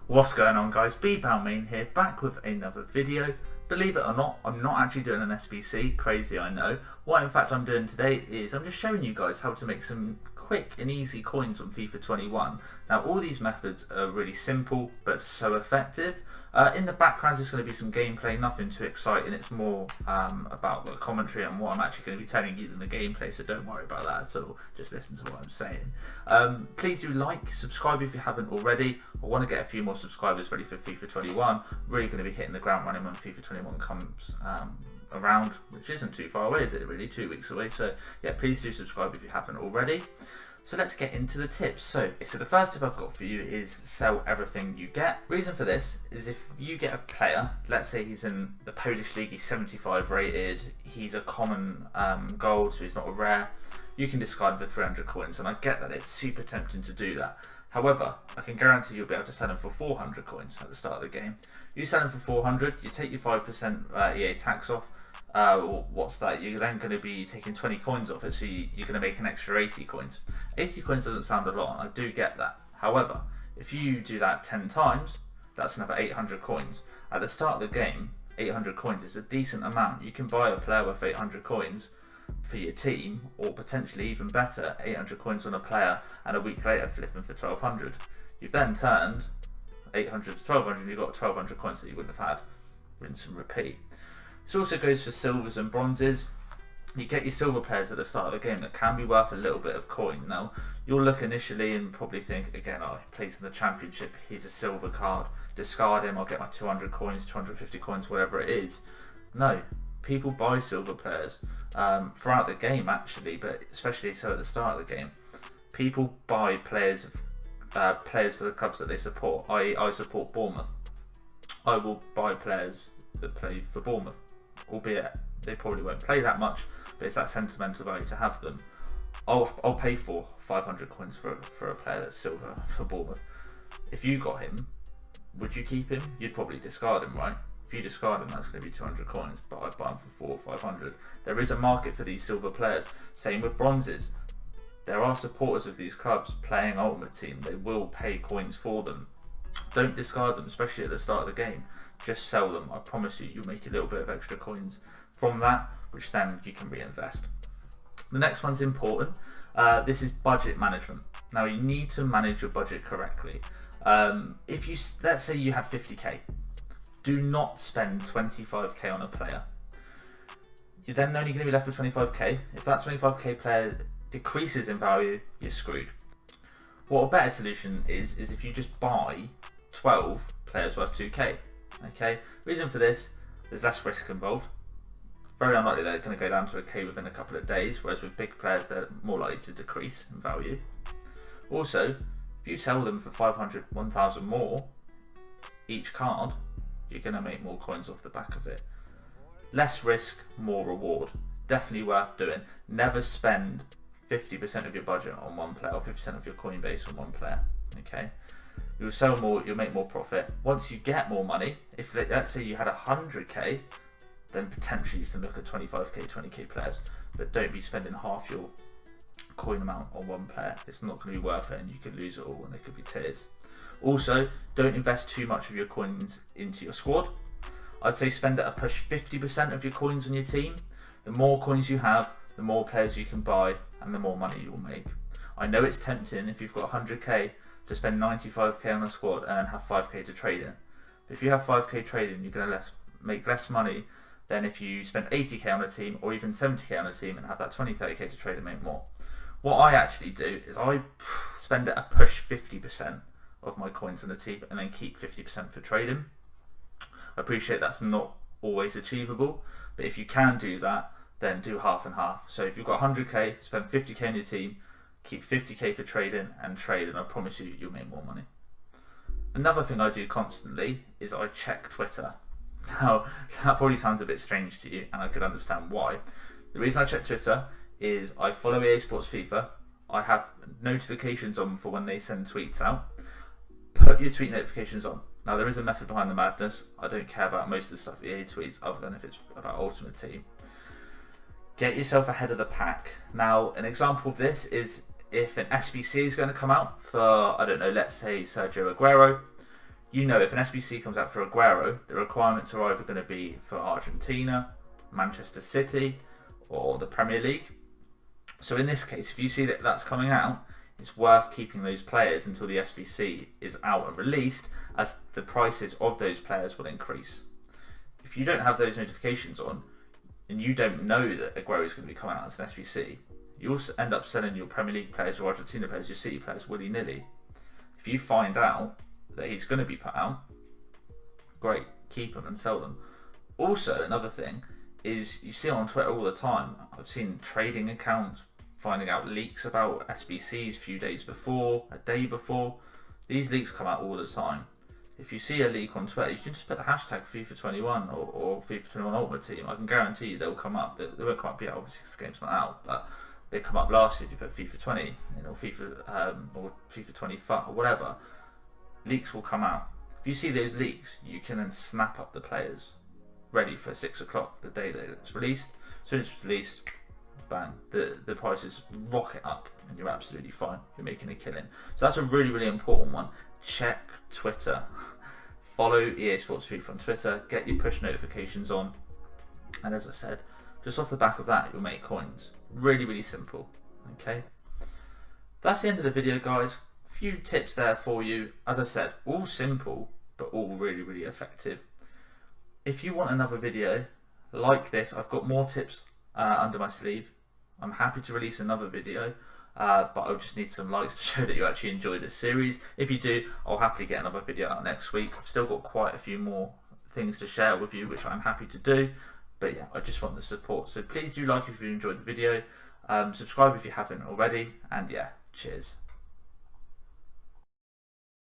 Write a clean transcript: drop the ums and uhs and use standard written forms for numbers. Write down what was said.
What's going on, guys? Balmayne here, back with another video. Believe it or not, I'm not actually doing an SBC. Crazy, I know. What in fact I'm doing today is I'm just showing you guys how to make some quick and easy coins on FIFA 21. Now all these methods are really simple but so effective. In the background there's going to be some gameplay, nothing too exciting. It's more about the commentary and what I'm actually going to be telling you than the gameplay, so don't worry about that at all. Just listen to what I'm saying. Please do like, subscribe if you haven't already. I want to get a few more subscribers ready for FIFA 21. Really going to be hitting the ground running when FIFA 21 comes around, which isn't too far away, is it really? 2 weeks away. So yeah, please do subscribe if you haven't already. So let's get into the tips. So the first tip I've got for you is sell everything you get. Reason for this is if you get a player, let's say he's in the Polish league, he's 75 rated, he's a common gold, so he's not a rare, you can discard for 300 coins, and I get that it's super tempting to do that. However, I can guarantee you'll be able to sell them for 400 coins at the start of the game. You sell them for 400, you take your 5% EA tax off. What's that? You're then going to be taking 20 coins off it, so you're going to make an extra 80 coins. 80 coins doesn't sound a lot, and I do get that. However, if you do that 10 times, that's another 800 coins. At the start of the game, 800 coins is a decent amount. You can buy a player with 800 coins for your team, or potentially even better, 800 coins on a player, and a week later flip them for 1200. You've then turned 800 to 1200, and you've got 1200 coins that you wouldn't have had. Rinse and repeat. This also goes for silvers and bronzes. You get your silver players at the start of the game that can be worth a little bit of coin. Now, you'll look initially and probably think, again, oh, he plays in the championship, he's a silver card, discard him, I'll get my 200 coins, 250 coins, whatever it is. No, people buy silver players throughout the game actually, but especially so at the start of the game. People buy players for the clubs that they support, i.e. I support Bournemouth. I will buy players that play for Bournemouth, albeit they probably won't play that much, but it's that sentimental value to have them. I'll pay for 500 coins for a player that's silver for Bournemouth. If you got him, would you keep him? You'd probably discard him, right? If you discard him, that's going to be 200 coins, but I'd buy him for 400 or 500. There is a market for these silver players. Same with bronzes. There are supporters of these clubs playing Ultimate Team. They will pay coins for them. Don't discard them, especially at the start of the game. Just sell them. I promise you, you'll make a little bit of extra coins from that, which then you can reinvest. The next one's important. This is budget management. Now you need to manage your budget correctly. If you, let's say you had 50k, do not spend 25k on a player. You're then only going to be left with 25k. If that 25k player decreases in value, you're screwed. What a better solution is if you just buy 12 players worth 2k. Okay, reason for this, there's less risk involved. Very unlikely they're going to go down to a K within a couple of days, whereas with big players they're more likely to decrease in value. Also, if you sell them for 500, 1000 more each card, you're going to make more coins off the back of it. Less risk, more reward. Definitely worth doing. Never spend 50% of your budget on one player or 50% of your coin base on one player. Okay. You'll sell more, you'll make more profit. Once you get more money, if let's say you had 100k, then potentially you can look at 25k, 20k players, but don't be spending half your coin amount on one player. It's not going to be worth it, and you could lose it all, and there could be tears. Also, don't invest too much of your coins into your squad. I'd say spend at a push 50% of your coins on your team. The more coins you have, the more players you can buy, and the more money you'll make. I know it's tempting if you've got 100k to spend 95k on a squad and then have 5k to trade in. But if you have 5k trading, you're going to make less money than if you spend 80k on a team or even 70k on a team and have that 20-30k to trade and make more. What I actually do is I spend at a push 50% of my coins on a team and then keep 50% for trading. I appreciate that's not always achievable, but if you can do that, then do half and half. So if you've got 100k, spend 50k on your team, keep 50k for trading, and trade, and I promise you, you'll make more money. Another thing I do constantly is I check Twitter. Now, that probably sounds a bit strange to you, and I could understand why. The reason I check Twitter is I follow EA Sports FIFA. I have notifications on for when they send tweets out. Put your tweet notifications on. Now, there is a method behind the madness. I don't care about most of the stuff EA tweets, other than if it's about Ultimate Team. Get yourself ahead of the pack. Now, an example of this is if an SBC is going to come out for, I don't know, let's say Sergio Aguero, you know if an SBC comes out for Aguero, the requirements are either going to be for Argentina, Manchester City, or the Premier League. So in this case, if you see that that's coming out, it's worth keeping those players until the SBC is out and released, as the prices of those players will increase. If you don't have those notifications on, and you don't know that Aguero is going to be coming out as an SBC, you'll end up selling your Premier League players, your Argentina players, your City players willy-nilly. If you find out that he's going to be put out, great, keep them and sell them. Also, another thing is, you see on Twitter all the time, I've seen trading accounts finding out leaks about SBCs a few days before, a day before. These leaks come out all the time. If you see a leak on Twitter, you can just put the hashtag FIFA 21 or FIFA 21 Ultimate Team. I can guarantee you they'll come up. They won't come up yet, obviously, because the game's not out, but they come up last year if you put FIFA 20, or FIFA 25 or whatever. Leaks will come out. If you see those leaks, you can then snap up the players ready for 6 o'clock the day that it's released. As soon as it's released, bang, the prices rocket up and you're absolutely fine. You're making a killing. So that's a really, really important one. Check Twitter. Follow EA Sports FIFA on Twitter. Get your push notifications on. And as I said, just off the back of that, you'll make coins. Really, really simple. Okay. That's the end of the video, guys. A few tips there for you. As I said, all simple, but all really, really effective. If you want another video like this, I've got more tips under my sleeve. I'm happy to release another video, but I'll just need some likes to show that you actually enjoy this series. If you do, I'll happily get another video out next week. I've still got quite a few more things to share with you, which I'm happy to do. But yeah, I just want the support. So please do like if you enjoyed the video. Subscribe if you haven't already. And yeah, cheers.